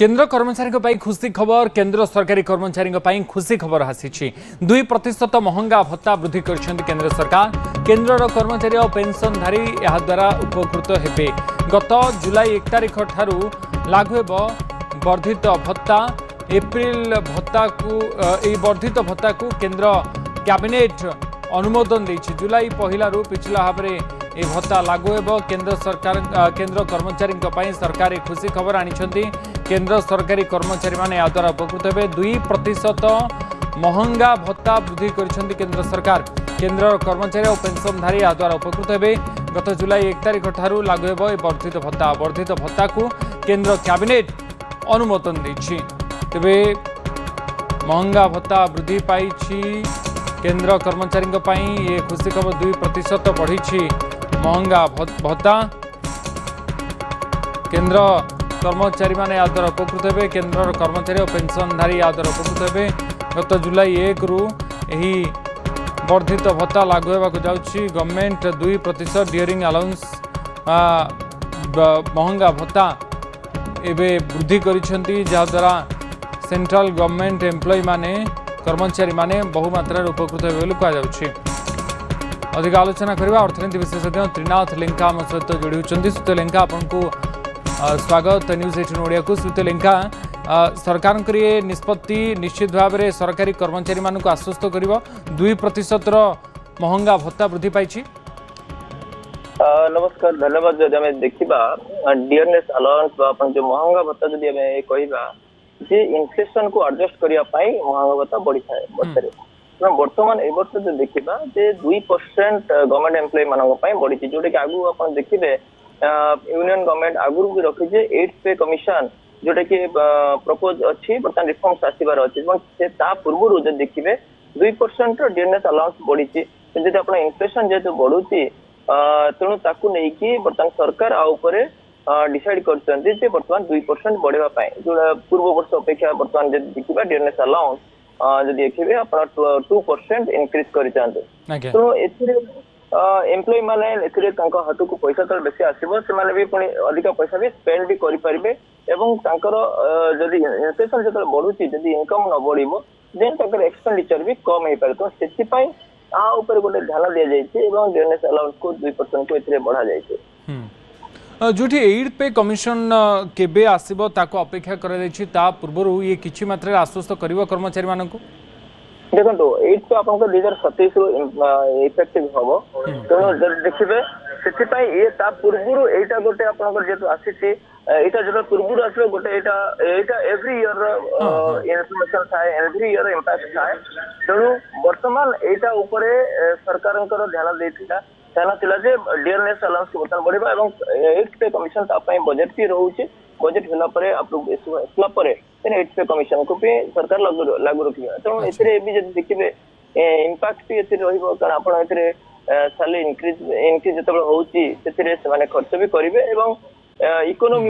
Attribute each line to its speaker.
Speaker 1: केंद्र कर्मचारी खुशी खबर केंद्र सरकारी कर्मचारी खुशी खबर आसी 2% महंगा भत्ता वृद्धि कर केंद्र सरकार केंद्र कर्मचारी और पेंशनधारी यह द्वारा उपकृत हेबे। गत जुलाई 1 तारिख ठारू लागू हेब वर्धित भत्ता। एप्रिल भत्ता को वर्धित भत्ता को केंद्र कैबिनेट अनुमोदन देछि। जुलाई पहला रु पिछला भाव में ए भत्ता लागू हेब। केंद्र सरकार केंद्र कर्मचारी सरकार खुशी खबर आनी। केंद्र सरकारी कर्मचारी माने या द्वारा उपकृत हेबे। 2% महंगा भत्ता वृद्धि कर केंद्र सरकार केंद्र कर्मचारी और पेंशनधारी या द्वारा उपकृत हेबे। गत जुलाई 1 तारिख ठारू लागू हेब वर्धित भत्ता। वर्धित भत्ता को केंद्र कैबिनेट अनुमोदन देछि। तेबे महंगा भत्ता वृद्धि पाई केंद्र कर्मचारी ये खुशी खबर। 2% बढ़ी महंगा भत्ता। केंद्र कर्मचारी माने या द्वारा उपकृत हेबे। केंद्र कर्मचारी और पेंशनधारी या द्वारा उपकृत हेबे। गत जुलाई 1 रु एही वर्धित भत्ता लागू होगा जाउछि। गवर्नमेंट 2% डियरिंग अलाउंस महंगा भत्ता एबे वृद्धि करिसेंती, जहा द्वारा सेंट्रल गवर्नमेंट एम्प्लॉय माने कर्मचारी माने बहु मात्रा उपकृत हेबे बोली कहा जाउछि। अधिक आलोचना करबा अर्थनीति विशेषज्ञ त्रिनाथ लेंका हम सहित जोड़ी होचंदी। सुत लेंका आपनको स्वागत न्यूज 18 ओडिया को। सुत लेंका सरकार निष्पत्ति निश्चित भाव में सरकारी कर्मचारी मानक आश्वस्त कर 2% महंगा भत्ता वृद्धि पाई।
Speaker 2: नमस्कार, धन्यवाद। जब आम देखा डियरनेस अलाउंस जो महंगा भत्ता जब कहवा जे इनफ्लेशन को एडजस्ट करने महंगा भत्ता बढ़ी थाए बर्षे। बर्तमान ए वर्ष जो देखा 2% गवर्नमेंट एम्प्लॉय मान बढ़ी, जोटा कि आगु आप देखिए यूनियन गवर्नमेंट आगुरी भी रखी 8th पे कमिशन जोटा कि प्रपोज अच्छी बर्तमान रिफॉर्म्स आसबार अच्छे। पूर्व जो देखिए 2% डियरनेस अलाउंस बढ़ी। जब आप इनफ्लेशन जेहेतु बढ़ुची तेणु ताकू नहीं बर्तमान सरकार डिसाइड कर बर्तमान 2% बढ़ावा जो पूर्व वर्ष अपेक्षा बर्तमान देखा डियरनेस अलाउंस जब देखिए आप 2% इनक्रीज कर एम्प्लॉय माने हाथ को पैसा तो बेसी आसो से भी पुणी अधिक पैसा भी स्पेंड भी करेंगे। जदि इनफ्लेशन जो बढ़ुची जदि इनकम न बढ़ो देन एक्सपेंडिचर भी कम हो पाए। तो से गोटे ध्यान दि जाए डियरनेस अलाउंस को 2% को बढ़ा जाए।
Speaker 1: जो 8th पे कमिशन केबे आसीबो ताको अपेक्षा करा पूर्व ये किछि मात्रा आश्वस्त करिवो कर्मचारी मानक।
Speaker 2: देखो 8th पे आप 2027 इफेक्टिव हम तेणु देखिए से पूर्व यहाँ गोटे आप आसी जो पूर्व आस गोटे एव्री इयर इन्फॉर्मेशन थाए एव्री इयर इम्पैक्ट थाए। तेणु बर्तमान यहाँ सरकार ध्यान देता डियरनेस अलाउंस बर्तमान बढ़ा 8th पे कमिशन बजेट भी रोचे। बजेट होला आसला 8th पे कमिशन को भी सरकार लागू रखा। तेणु ए देखिए इम्पैक्ट भी कारण आप सैलरी इनक्रीज जो खर्च भी करेंगे इकोनोमी